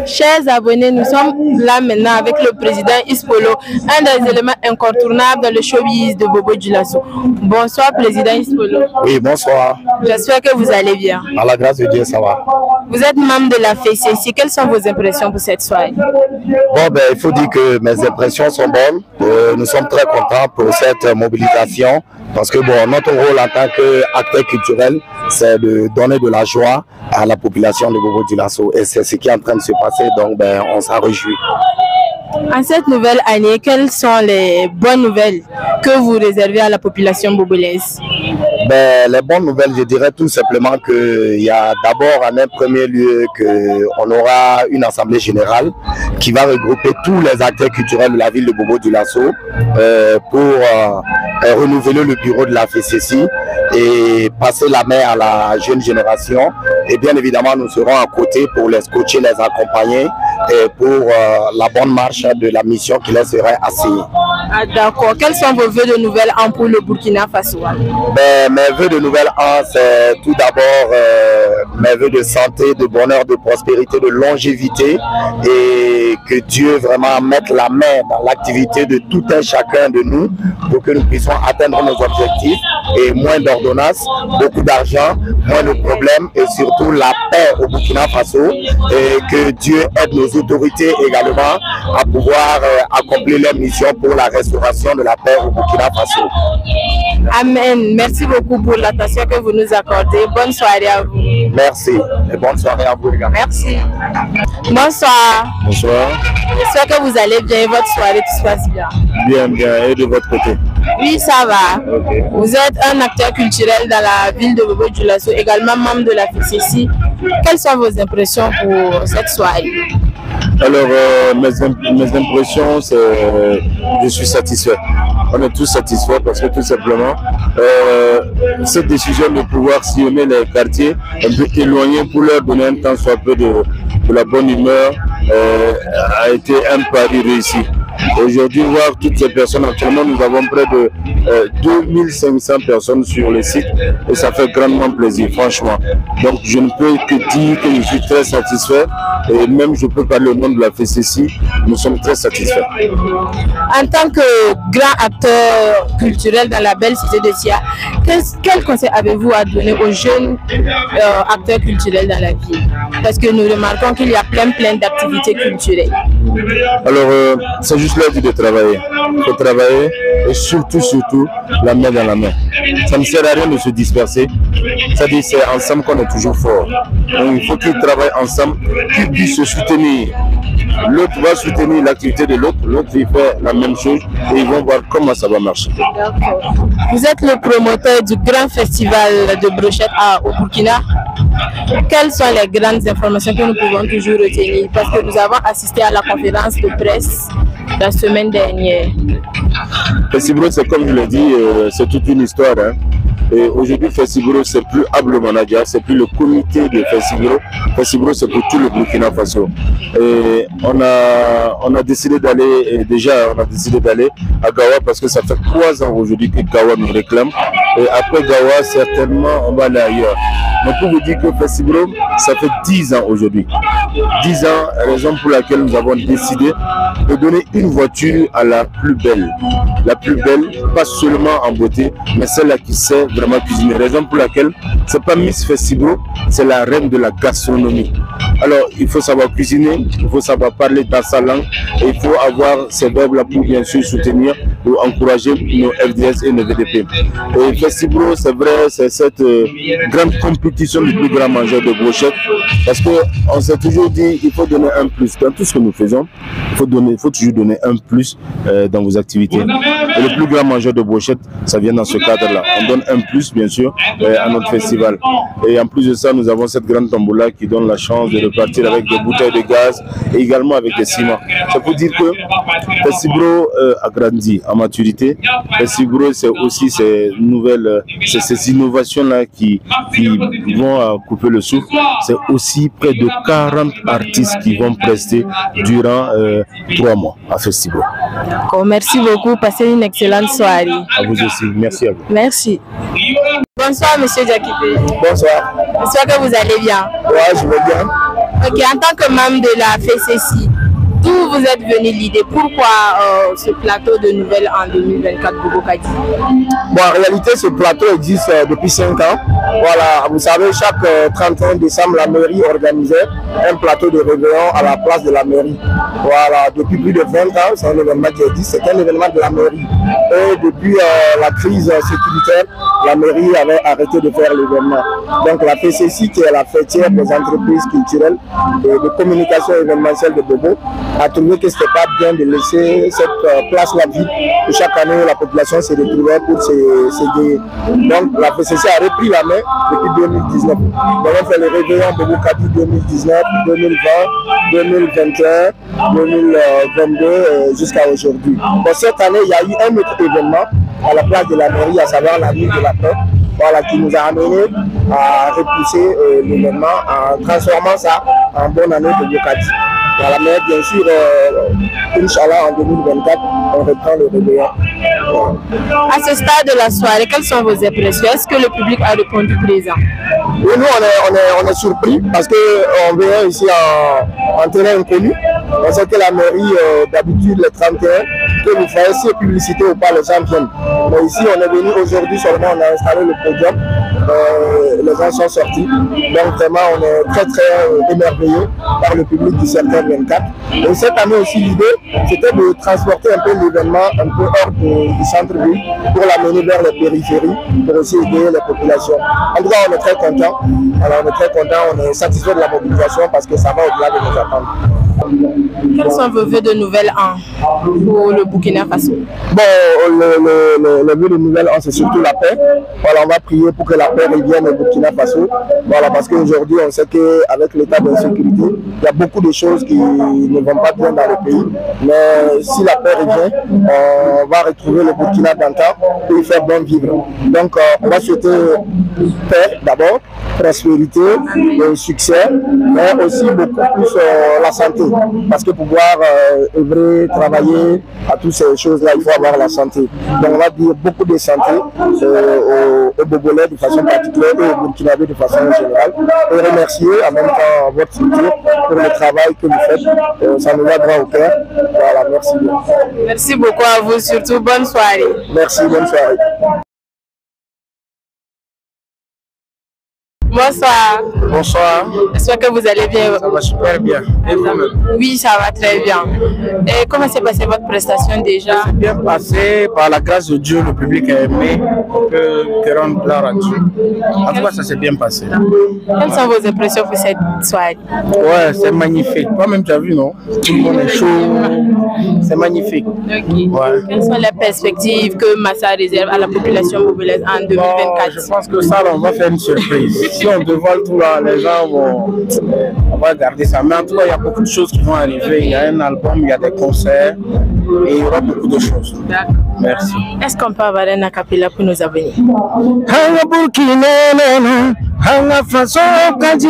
Chers abonnés, nous sommes là maintenant avec le président Ispolo, un des éléments incontournables dans le showbiz de Bobo Dioulasso. Bonsoir président Ispolo. Oui, bonsoir. J'espère que vous allez bien. À la grâce de Dieu, ça va. Vous êtes membre de la FCC. Quelles sont vos impressions pour cette soirée? Bon, ben, il faut dire que mes impressions sont bonnes. Nous sommes très contents pour cette mobilisation parce que bon, notre rôle en tant qu'acteur culturel, c'est de donner de la joie à la population de Bobo Dioulasso et c'est ce qui est en train de se passer, donc ben, on s'en réjouit. En cette nouvelle année, quelles sont les bonnes nouvelles que vous réservez à la population bobolaise? Ben, les bonnes nouvelles, je dirais tout simplement qu'il y a d'abord en un premier lieu qu'on aura une assemblée générale qui va regrouper tous les acteurs culturels de la ville de Bobo Dioulasso pour renouveler le bureau de la FCC et passer la main à la jeune génération. Et bien évidemment, nous serons à côté pour les coacher, les accompagner et pour la bonne marche de la mission qui leur serait assignée. Ah, d'accord. Quels sont vos vœux de nouvel an pour le Burkina Faso? Ben, mes vœux de nouvel an, c'est tout d'abord mes vœux de santé, de bonheur, de prospérité, de longévité et que Dieu vraiment mette la main dans l'activité de tout un chacun de nous pour que nous puissions atteindre nos objectifs et moins d'ordonnances, beaucoup d'argent, moins de problèmes et surtout la paix au Burkina Faso et que Dieu aide nos autorités également à pouvoir accomplir leur mission pour la restauration de la paix au Burkina Faso. Amen. Merci beaucoup pour l'attention que vous nous accordez. Bonne soirée à vous. Merci et bonne soirée à vous également. Merci. Bonsoir. Bonsoir. J'espère que vous allez bien et votre soirée tout se passe bien. Bien, bien. Et de votre côté? Oui, ça va. Okay. Vous êtes un acteur culturel dans la ville de Bobo Dioulasso, également membre de la FCC. Quelles sont vos impressions pour cette soirée? Alors, mes impressions, c'est je suis satisfait. On est tous satisfaits parce que tout simplement, cette décision de pouvoir sillonner les quartiers, un peu éloignés pour leur donner un temps soit peu de la bonne humeur, a été un pari réussi. Aujourd'hui, voir toutes ces personnes, actuellement nous avons près de 2500 personnes sur le site et ça fait grandement plaisir, franchement. Donc je ne peux que dire que je suis très satisfait et même je peux parler au nom de la FCC, nous sommes très satisfaits. En tant que grand acteur culturel dans la belle cité de Sia, quel conseil avez-vous à donner aux jeunes acteurs culturels dans la ville? Parce que nous remarquons qu'il y a plein d'activités culturelles. Alors, c'est juste l'heure de travailler. Il faut travailler et surtout, la main dans la main. Ça ne sert à rien de se disperser. C'est-à-dire c'est ensemble qu'on est toujours fort. Donc il faut qu'ils travaillent ensemble, qu'ils puissent se soutenir. L'autre va soutenir l'activité de l'autre, l'autre il fait la même chose et ils vont voir comment ça va marcher. Vous êtes le promoteur du grand festival de brochettes au Burkina. Quelles sont les grandes informations que nous pouvons toujours retenir? Parce que nous avons assisté à la conférence de presse la semaine dernière. Festibro, c'est comme je l'ai dit, c'est toute une histoire. Hein. Et aujourd'hui, Festibro, c'est plus Ablo Manadia, c'est plus le comité de Festibro. Festibro, c'est pour tout le Burkina Faso. Et on a décidé d'aller, à Gawa parce que ça fait 3 ans aujourd'hui que Gawa nous réclame. Et après Gawa, certainement, on va aller ailleurs. Mais pour vous dire que Festibro, ça fait 10 ans aujourd'hui. 10 ans, raison pour laquelle nous avons décidé de donner une voiture à la plus belle. La plus belle, pas seulement en beauté, mais celle-là qui sait vraiment cuisiner. Raison pour laquelle c'est pas Miss Festibro, c'est la reine de la gastronomie. Alors, il faut savoir cuisiner, il faut savoir parler dans sa langue, et il faut avoir ces verbes-là pour bien sûr soutenir ou encourager nos FDS et nos VDP. Et Festibro, c'est vrai, c'est cette grande compétition du plus grand mangeur de brochettes, parce qu'on s'est toujours dit qu'il faut donner un plus. Dans tout ce que nous faisons, il faut toujours donner un plus dans vos activités. Et le plus grand mangeur de brochettes, ça vient dans ce cadre-là. On donne un plus, bien sûr, à notre festival. Et en plus de ça, nous avons cette grande tombola qui donne la chance de repartir avec des bouteilles de gaz et également avec des ciments. Ça peut dire que Festibro a grandi en maturité. Festibro, c'est aussi ces nouvelles, ces innovations-là qui vont couper le souffle. C'est aussi près de 40 artistes qui vont prester durant 3 mois à Festibro. Merci beaucoup. Passez une excellente soirée. À vous aussi. Merci à vous. Merci. Bonsoir, monsieur Diakité. Bonsoir. J'espère que vous allez bien. Ouais, je vais bien. Ok, en tant que membre de la FCC, d'où vous êtes venu l'idée? Pourquoi ce plateau de nouvelles en 2024 Bobo Kadi? Bon, en réalité, ce plateau existe depuis 5 ans. Voilà, vous savez, chaque 31 décembre, la mairie organisait un plateau de réveillon à la place de la mairie. Voilà, depuis plus de 20 ans, c'est un événement qui existe, c'est un événement de la mairie. Et depuis la crise sécuritaire, la mairie avait arrêté de faire l'événement. Donc la FCC, qui est la fêtière des entreprises culturelles et de communication événementielle de Bobo, a trouvé que ce n'était pas bien de laisser cette place-là vide. Et chaque année, la population se retrouvait pour s'égayer. Donc la FCC a repris la main depuis 2019. Donc on fait le réveillon Bobo Kadi 2019, 2020, 2021, 2022 jusqu'à aujourd'hui. Bon, cette année, il y a eu un autre événement à la place de la mairie, à savoir la nuit de la paix, voilà, qui nous a amené à repousser l'événement en transformant ça en bonne année de Bobo Kadi. Voilà, mais bien sûr, Inch'Allah, en 2024, on reprend le réveillon. Voilà. À ce stade de la soirée, quelles sont vos impressions? Est-ce que le public a répondu présent? Oui, nous, on est surpris parce qu'on vient ici en terrain inconnu. On sait que la mairie, d'habitude, les 31, que vous faites si publicité ou pas, les gens viennent. Mais ici, on est venu aujourd'hui seulement, on a installé le podium. Les gens sont sortis. Donc, vraiment, on est très, très émerveillés par le public du secteur 24. Et cette année aussi, l'idée, c'était de transporter un peu l'événement un peu hors du centre-ville pour l'amener vers les périphéries, pour aussi aider les populations. En tout cas, on est très contents. Alors, on est très contents, on est satisfait de la mobilisation parce que ça va au-delà de nos attentes. Quels sont vos vœux de nouvel an pour le Burkina Faso? Bon, le vœu de nouvel an, c'est surtout la paix. Voilà, on va prier pour que la paix revienne au Burkina Faso. Voilà, parce qu'aujourd'hui, on sait qu'avec l'état d'insécurité, il y a beaucoup de choses qui ne vont pas bien dans le pays. Mais si la paix revient, on va retrouver le Burkina d'antan pour y faire bon vivre. Donc, on va souhaiter paix d'abord, prospérité, succès, mais aussi beaucoup plus la santé. Parce que pour pouvoir œuvrer, travailler à toutes ces choses-là, il faut avoir la santé. Donc on va dire beaucoup de santé aux Bogolais de façon particulière et aux Burkinabés de façon générale. Et remercier en même temps votre structure pour le travail que vous faites. Ça nous va droit au cœur. Voilà, merci bien. Merci beaucoup à vous, surtout bonne soirée. Merci, bonne soirée. Bonsoir. Bonsoir. J'espère que vous allez bien. Ça va super bien. Et vous-même? Oui, ça va très bien. Et comment s'est passée votre prestation déjà? Ça s'est bien passé. Par la grâce de Dieu, le public a aimé. Que rendre gloire à Dieu. En tout cas, ça s'est bien passé. Quelles sont vos impressions pour cette soirée? Ouais, c'est magnifique. Toi-même, tu as vu, non? Tout le monde est chaud. C'est magnifique. Okay. Ouais. Quelles sont les perspectives que Massa réserve à la population bobolaise en 2024? Bon, je pense que ça, là, on va faire une surprise. Si on dévoile tout là, les gens on va garder ça. Mais en tout cas, il y a beaucoup de choses qui vont arriver. Il y a un album, il y a des concerts et il y aura beaucoup de choses. D'accord. Merci. Est-ce qu'on peut avoir un acapella pour nos abonnés? Hanga Burkina Hanga Faso Kaji,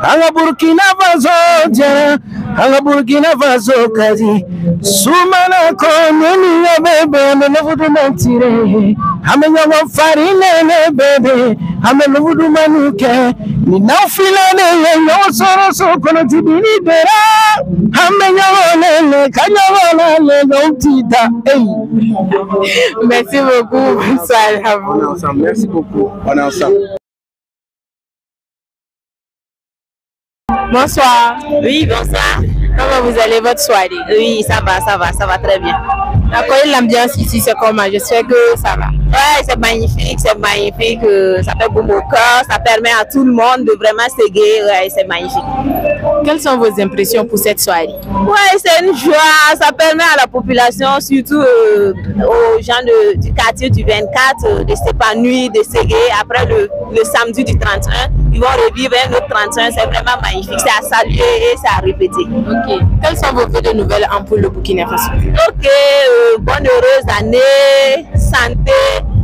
Hanga Burkina Faso Jara, Hanga Burkina Faso Kaji, Sumana Konemi Bebe, Nevudu Nantire, Hamenyawa Farine Bebe, Hamenudu Manuke, Ninafilane, no Soro Sokono Tibini Bera, Hamenyawa Kanyawa Leontita. Merci beaucoup. Bonsoir à vous. On est ensemble. Merci beaucoup. On est ensemble. Bonsoir. Oui, bonsoir. Comment vous allez votre soirée? Oui, ça va très bien. D'accord, l'ambiance ici, c'est comment? J'espère que ça va. Ouais, c'est magnifique. Ça fait bon au cœur, ça permet à tout le monde de vraiment s'égayer. Ouais, c'est magnifique. Quelles sont vos impressions pour cette soirée? Ouais, c'est une joie. Ça permet à la population, surtout aux gens du quartier du 24, de s'épanouir, de s'égayer. Après le samedi du 31, ils vont revivre un autre 31. C'est vraiment magnifique. C'est à saluer et c'est à répéter. Ok. Quels sont vos vœux de nouvelles an pour le Burkina Faso? Ok, bonne heureuse année, santé.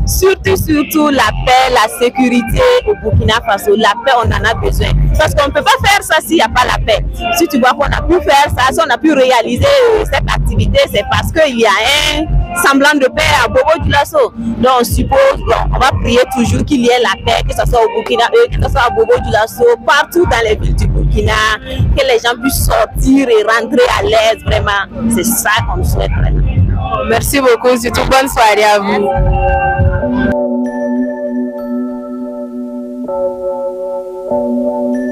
Surtout la paix, la sécurité au Burkina Faso. La paix, on en a besoin. Parce qu'on ne peut pas faire ça s'il n'y a pas la paix. Si tu vois qu'on a pu faire ça, si on a pu réaliser cette activité, c'est parce qu'il y a un semblant de paix à Bobo-Dioulasso. Donc on suppose, on va prier toujours qu'il y ait la paix, que ce soit au Burkina, que ce soit à Bobo-Dioulasso, partout dans les villes du Burkina, que les gens puissent sortir et rentrer à l'aise, vraiment. C'est ça qu'on souhaite vraiment. Merci beaucoup, surtout bonne soirée à vous. Merci.